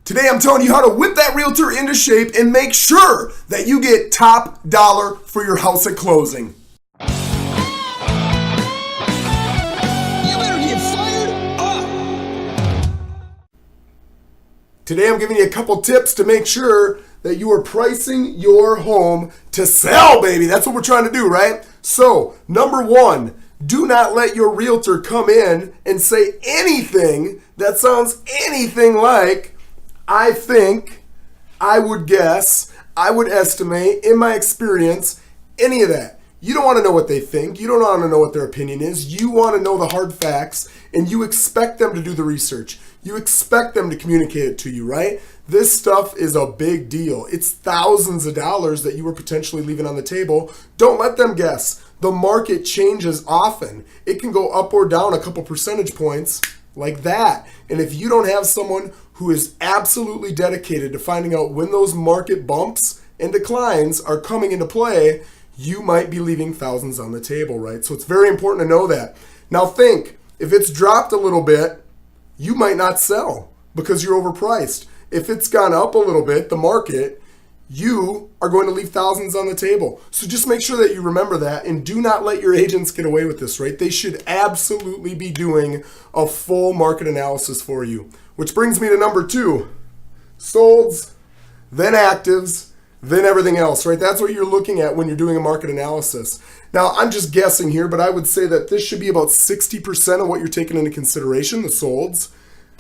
Today I'm telling you how to whip that realtor into shape and make sure that you get top dollar for your house at closing. You better get fired up. Today I'm giving you a couple tips to make sure that you are pricing your home to sell, baby. That's what we're trying to do, right? So, number one, do not let your realtor come in and say anything that sounds anything like, I think, I would guess, I would estimate, in my experience, any of that. You don't want to know what they think. You don't want to know what their opinion is. You want to know the hard facts, and you expect them to do the research. You expect them to communicate it to you, right? This stuff is a big deal. It's thousands of dollars that you were potentially leaving on the table. Don't let them guess. The market changes often. It can go up or down a couple percentage points like that. And if you don't have someone who is absolutely dedicated to finding out when those market bumps and declines are coming into play, you might be leaving thousands on the table, right? So it's very important to know that. Now think, if it's dropped a little bit, you might not sell because you're overpriced. If it's gone up a little bit, the market, you are going to leave thousands on the table. So just make sure that you remember that, and do not let your agents get away with this, right? They should absolutely be doing a full market analysis for you. Which brings me to number two, solds, then actives, then everything else, right? That's what you're looking at when you're doing a market analysis. Now, I'm just guessing here, but I would say that this should be about 60% of what you're taking into consideration, the solds.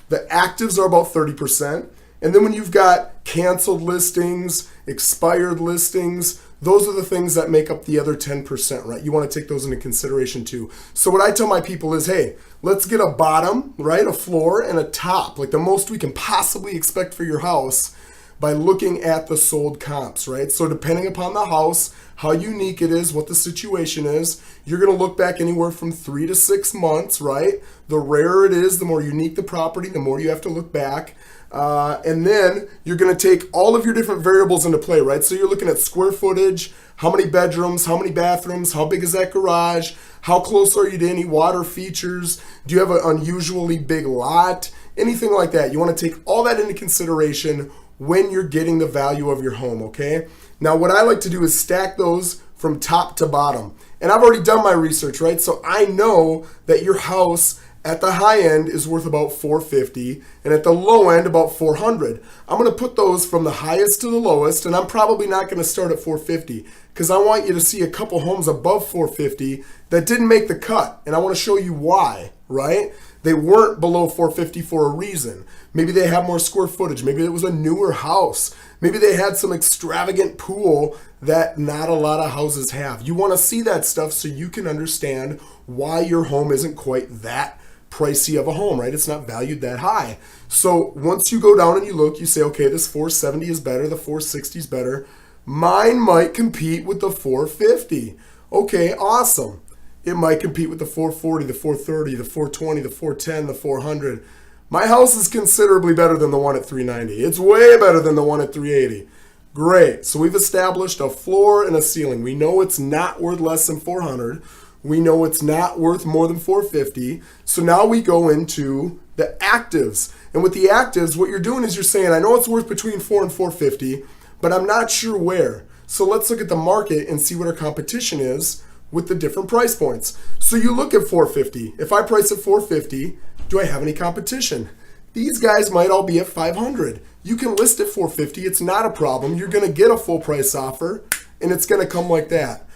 The actives are about 30%. And then when you've got canceled listings, expired listings, those are the things that make up the other 10%, right? You want to take those into consideration too. So what I tell my people is, hey, let's get a bottom, right? A floor and a top, like the most we can possibly expect for your house by looking at the sold comps, right? So depending upon the house, how unique it is, what the situation is, you're going to look back anywhere from 3 to 6 months, right? The rarer it is, the more unique the property, the more you have to look back. And then you're going to take all of your different variables into play, right? So you're looking at square footage, how many bedrooms, how many bathrooms, how big is that garage, how close are you to any water features, do you have an unusually big lot, anything like that. You want to take all that into consideration when you're getting the value of your home, okay? Now what I like to do is stack those from top to bottom. And I've already done my research, right? So I know that your house at the high end is worth about $450, and at the low end about $400. I'm going to put those from the highest to the lowest, and I'm probably not going to start at $450 because I want you to see a couple homes above $450 that didn't make the cut, and I want to show you why, right? They weren't below $450 for a reason. Maybe they have more square footage. Maybe it was a newer house. Maybe they had some extravagant pool that not a lot of houses have. You want to see that stuff so you can understand why your home isn't quite that pricey of a home, right? It's not valued that high. So once you go down and you look, you say, okay, this 470 is better, the 460 is better. Mine might compete with the 450. Okay, awesome. It might compete with the 440, the 430, the 420, the 410, the 400. My house is considerably better than the one at 390. It's way better than the one at 380. Great. So we've established a floor and a ceiling. We know it's not worth less than 400. We know it's not worth more than 450. So now we go into the actives. And with the actives, what you're doing is you're saying, I know it's worth between 4 and 450, but I'm not sure where. So let's look at the market and see what our competition is with the different price points. So you look at 450. If I price at 450, do I have any competition? These guys might all be at 500. You can list at 450. It's not a problem. You're going to get a full price offer, and it's going to come like that.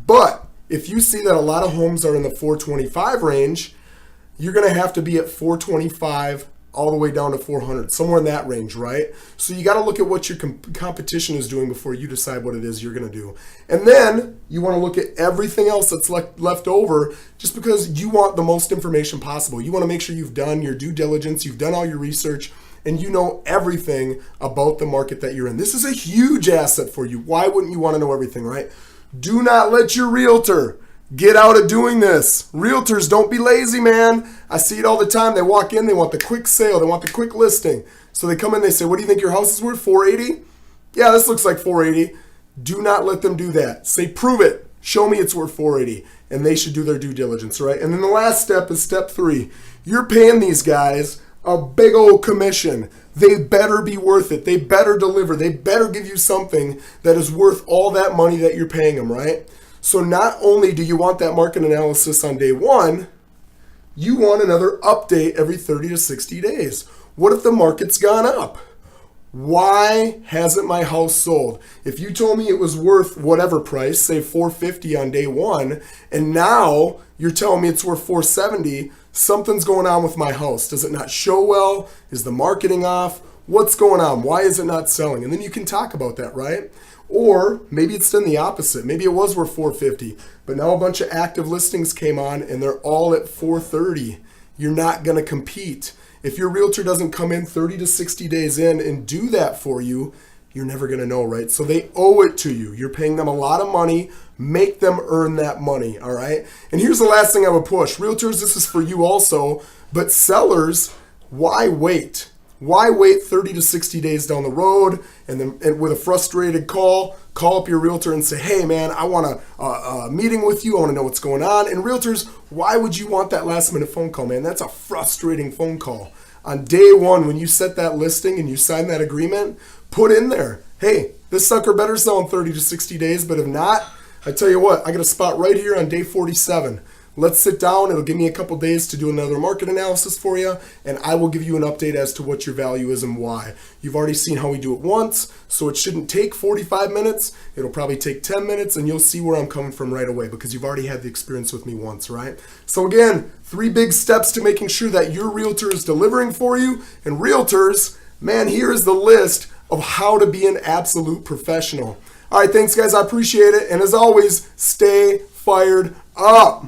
But if you see that a lot of homes are in the 425 range, you're going to have to be at 425 all the way down to 400, somewhere in that range, right? So you got to look at what your competition is doing before you decide what it is you're going to do. And then you want to look at everything else that's left over, just because you want the most information possible. You want to make sure you've done your due diligence, you've done all your research, and you know everything about the market that you're in. This is a huge asset for you. Why wouldn't you want to know everything, right? Do not let your realtor get out of doing this. Realtors, don't be lazy, man. I see it all the time. They walk in, they want the quick sale, they want the quick listing. So they come in, they say, what do you think your house is worth, 480? Yeah, this looks like 480. Do not let them do that. Say, prove it. Show me it's worth 480. And they should do their due diligence, right? And then the last step is step 3. You're paying these guys a big old commission. They better be worth it. They better deliver. They better give you something that is worth all that money that you're paying them, right? So not only do you want that market analysis on day one, you want another update every 30 to 60 days. What if the market's gone up? Why hasn't my house sold? If you told me it was worth whatever price, say $450 on day one, and now you're telling me it's worth $470, something's going on with my house. Does it not show well? Is the marketing off? What's going on? Why is it not selling? And then you can talk about that, right? Or maybe it's done the opposite. Maybe it was worth $450, but now a bunch of active listings came on and they're all at $430. You're not going to compete. If your realtor doesn't come in 30 to 60 days in and do that for you, you're never going to know, right? So they owe it to you. You're paying them a lot of money. Make them earn that money, all right? And here's the last thing I would push. Realtors, this is for you also, but sellers, why wait? Why wait 30 to 60 days down the road and with a frustrated call up your realtor and say, hey man, I want a meeting with you. I want to know what's going on. And realtors, why would you want that last minute phone call, man? That's a frustrating phone call. On day one, when you set that listing and you sign that agreement, put in there, hey, this sucker better sell in 30 to 60 days, but if not, I tell you what, I got a spot right here on day 47. Let's sit down. It'll give me a couple days to do another market analysis for you, and I will give you an update as to what your value is and why. You've already seen how we do it once, so it shouldn't take 45 minutes. It'll probably take 10 minutes, and you'll see where I'm coming from right away because you've already had the experience with me once, right? So again, 3 big steps to making sure that your realtor is delivering for you. And realtors, man, here is the list of how to be an absolute professional. All right, thanks guys. I appreciate it. And as always, stay fired up.